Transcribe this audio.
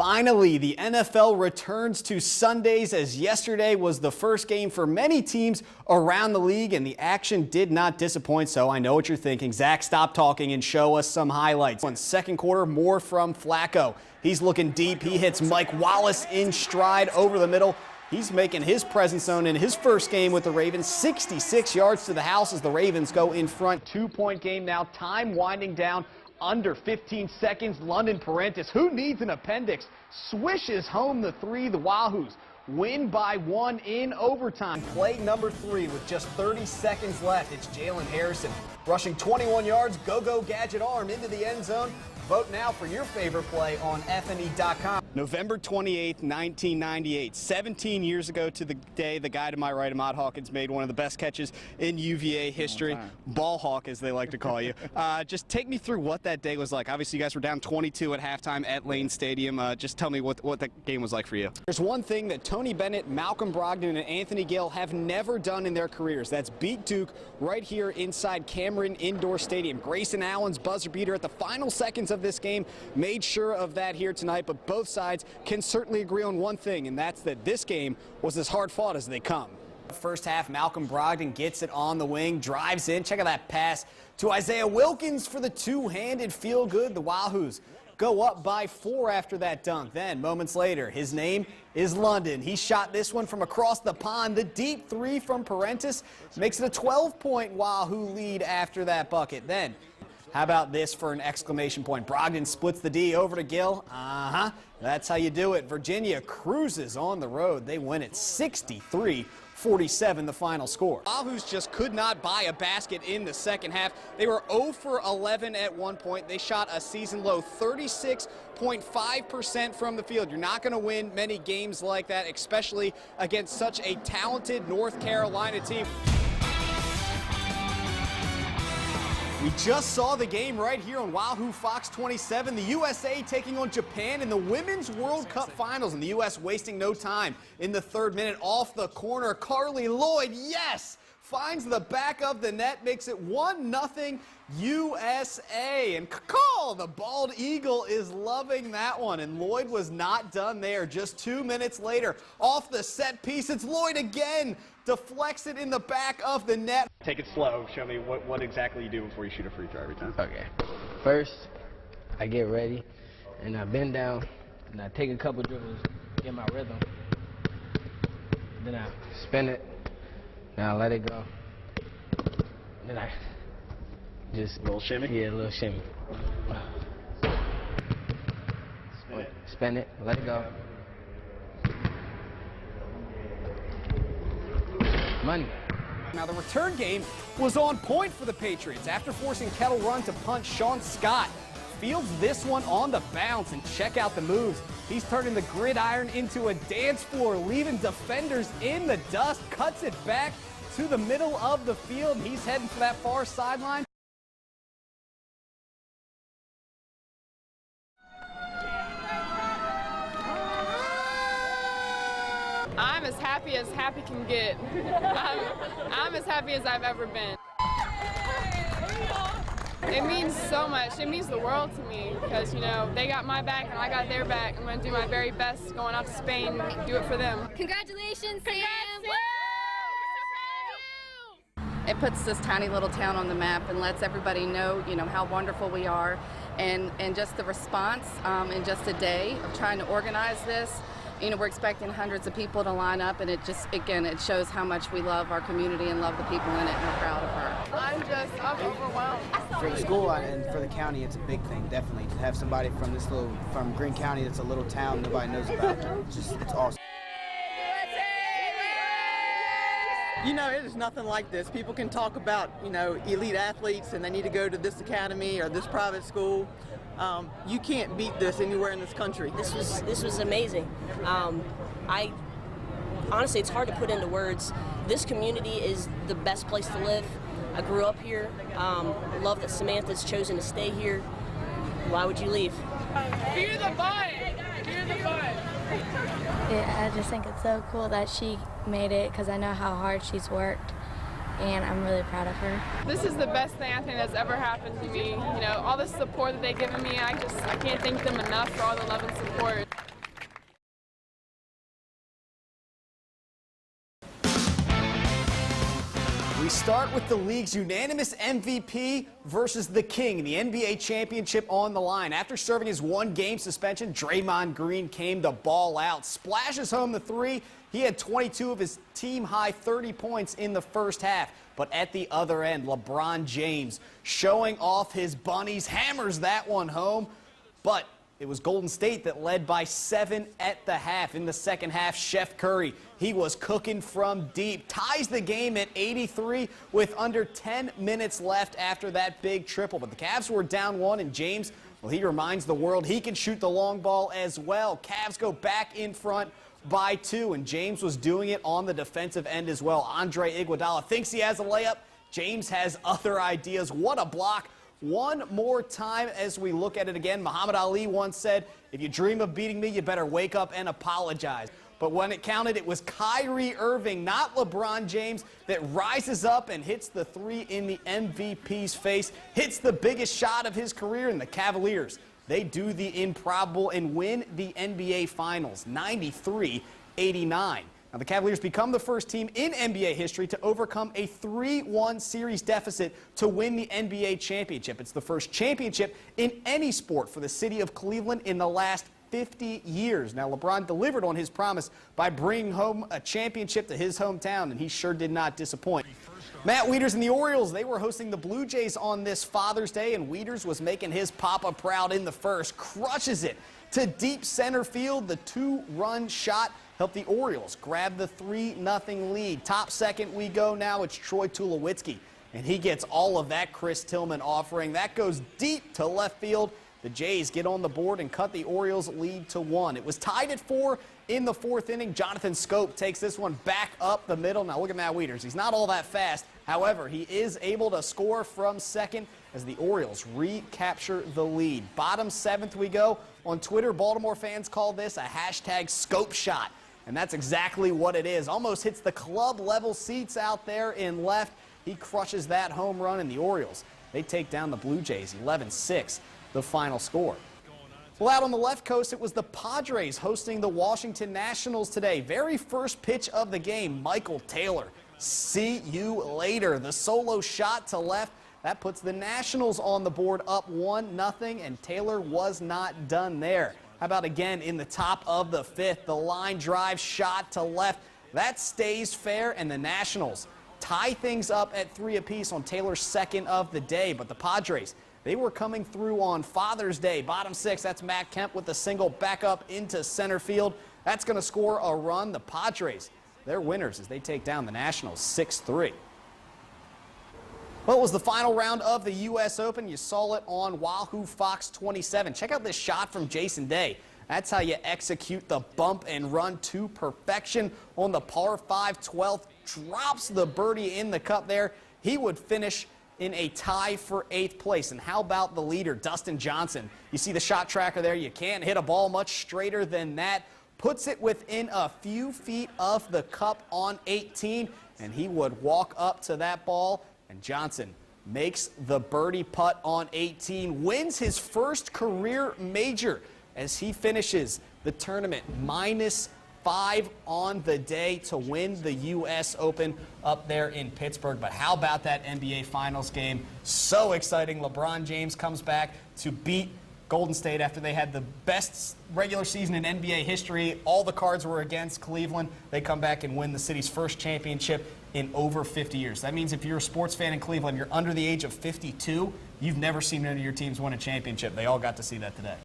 Finally, the NFL returns to Sundays, as yesterday was the first game for many teams around the league, and the action did not disappoint. So I know what you're thinking. Zach, stop talking and show us some highlights. In second quarter, more from Flacco. He's looking deep. He hits Mike Wallace in stride over the middle. He's making his presence known in his first game with the Ravens. 66 yards to the house as the Ravens go in front. 2-point game now. Time winding down. Under 15 seconds, London Parentis, who needs an appendix, swishes home the three. The Wahoos win by 1 in overtime. Play number 3 with just 30 seconds left. It's Jalen Harrison rushing 21 yards, go-go gadget arm into the end zone. Vote now for your favorite play on FNE.com. November 28th, 1998. 17 years ago to the day, the guy to my right, Ahmad Hawkins, made one of the best catches in UVA history. Ball hawk, as they like to call you. Just take me through what that day was like. Obviously, you guys were down 22 at halftime at Lane Stadium. Just tell me what that game was like for you. There's one thing that Tony Bennett, Malcolm Brogdon, and Anthony Gale have never done in their careers. That's beat Duke right here inside Cameron Indoor Stadium. Grayson Allen's buzzer beater at the final seconds of this game made sure of that here tonight, but both sides can certainly agree on one thing, and that's that this game was as hard fought as they come. First half, Malcolm Brogdon gets it on the wing, drives in. Check out that pass to Isaiah Wilkins for the two-handed feel good. The Wahoos go up by 4 after that dunk. Then, moments later, his name is London. He shot this one from across the pond. The deep 3 from Parentis makes it a 12-point Wahoo lead after that bucket. Then, how about this for an exclamation point? Brogdon splits the D over to Gill. That's how you do it. Virginia cruises on the road. They win it 63-47, the final score. Wahoos just could not buy a basket in the second half. They were 0 for 11 at one point. They shot a season-low 36.5% from the field. You're not going to win many games like that, especially against such a talented North Carolina team. We just saw the game right here on Wahoo Fox 27. The USA taking on Japan in the Women's World Cup Finals, and the U.S. wasting no time. In the 3rd minute, off the corner, Carly Lloyd, yes, finds the back of the net, makes it 1-0 USA. And call, the bald eagle is loving that one, and Lloyd was not done there. Just 2 minutes later, off the set piece, it's Lloyd again. Deflects it in the back of the net. Take it slow. Show me what exactly you do before you shoot a free throw every time. Okay. First, I get ready, and I bend down, and I take a couple dribbles, get my rhythm. Then I spin it, then I let it go. Then I just... A little shimmy? Yeah, a little shimmy. Spin it, let it go. Money. Now, the return game was on point for the Patriots. After forcing Kettle Run to punt, Sean Scott fields this one on the bounce, and check out the moves. He's turning the gridiron into a dance floor, leaving defenders in the dust, cuts it back to the middle of the field. He's heading for that far sideline. I'm as happy can get. I'm as happy as I've ever been. It means so much. It means the world to me because, you know, they got my back and I got their back. I'm going to do my very best going out to Spain and do it for them. Congratulations, Sam! It puts this tiny little town on the map and lets everybody know, you know, how wonderful we are, and just the response in just a day of trying to organize this. You know, we're expecting hundreds of people to line up, and it just, again, it shows how much we love our community and love the people in it, and we're proud of her. I'm overwhelmed. For the school and for the county, it's a big thing, definitely. To have somebody from Greene County that's a little town nobody knows about, it's awesome. You know, it is nothing like this. People can talk about, you know, elite athletes and they need to go to this academy or this private school. You can't beat this anywhere in this country. This was amazing. Honestly, it's hard to put into words. This community is the best place to live. I grew up here. Love that Samantha's chosen to stay here. Why would you leave? Fear the fight! Fear the fight! I just think it's so cool that she made it because I know how hard she's worked, and I'm really proud of her. This is the best thing I think that's ever happened to me. You know, all the support that they've given me, I can't thank them enough for all the love and support. start with the league's unanimous MVP versus the King, the NBA championship on the line. After serving his one-game suspension, Draymond Green came to ball out, splashes home the three. He had 22 of his team-high 30 points in the first half. But at the other end, LeBron James, showing off his bunnies, hammers that one home. But it was Golden State that led by 7 at the half. In the second half, Chef Curry, he was cooking from deep, ties the game at 83 with under 10 minutes left after that big triple. But the Cavs were down 1, and James, well, he reminds the world he can shoot the long ball as well. Cavs go back in front by 2, and James was doing it on the defensive end as well. Andre Iguodala thinks he has a layup. James has other ideas. What a block. One more time as we look at it again. Muhammad Ali once said, if you dream of beating me, you better wake up and apologize. But when it counted, it was Kyrie Irving, not LeBron James, that rises up and hits the three in the MVP's face, hits the biggest shot of his career, and the Cavaliers, they do the improbable and win the NBA Finals, 93-89. Now, the Cavaliers become the first team in NBA history to overcome a 3-1 series deficit to win the NBA championship. It's the first championship in any sport for the city of Cleveland in the last 50 years. Now, LeBron delivered on his promise by bringing home a championship to his hometown, and he sure did not disappoint. Matt Wieters and the Orioles, they were hosting the Blue Jays on this Father's Day, and Wieters was making his papa proud in the first. Crushes it to deep center field. The 2-run shot helped the Orioles grab the 3-0 lead. Top second we go now. It's Troy Tulowitzki, and he gets all of that Chris Tillman offering. That goes deep to left field. The Jays get on the board and cut the Orioles' lead to 1. It was tied at 4 in the 4th inning. Jonathan Scope takes this one back up the middle. Now look at Matt Wieters. He's not all that fast. However, he is able to score from second as the Orioles recapture the lead. Bottom 7th we go. On Twitter, Baltimore fans call this a hashtag Scope shot. And that's exactly what it is. Almost hits the club-level seats out there in left. He crushes that home run, and the Orioles, they take down the Blue Jays 11-6, the final score. Well, out on the left coast, it was the Padres hosting the Washington Nationals today. Very first pitch of the game, Michael Taylor. See you later. The solo shot to left, that puts the Nationals on the board up 1-0, and Taylor was not done there. How about again in the top of the 5th, the line drive shot to left. That stays fair, and the Nationals tie things up at 3 apiece on Taylor's second of the day. But the Padres, they were coming through on Father's Day. Bottom 6, that's Matt Kemp with the single back up into center field. That's going to score a run. The Padres, they're winners as they take down the Nationals 6-3. Well, it was the final round of the U.S. Open. You saw it on Wahoo Fox 27. Check out this shot from Jason Day. That's how you execute the bump and run to perfection on the par 5 12th. Drops the birdie in the cup there. He would finish in a tie for 8th place. And how about the leader, Dustin Johnson? You see the shot tracker there. You can't hit a ball much straighter than that. Puts it within a few feet of the cup on 18, and he would walk up to that ball. And Johnson makes the birdie putt on 18, wins his first career major as he finishes the tournament -5 on the day to win the U.S. Open up there in Pittsburgh. But how about that NBA Finals game? So exciting. LeBron James comes back to beat Golden State after they had the best regular season in NBA history. All the cards were against Cleveland. They come back and win the city's first championship in over 50 years. That means if you're a sports fan in Cleveland, you're under the age of 52, you've never seen any of your teams win a championship. They all got to see that today.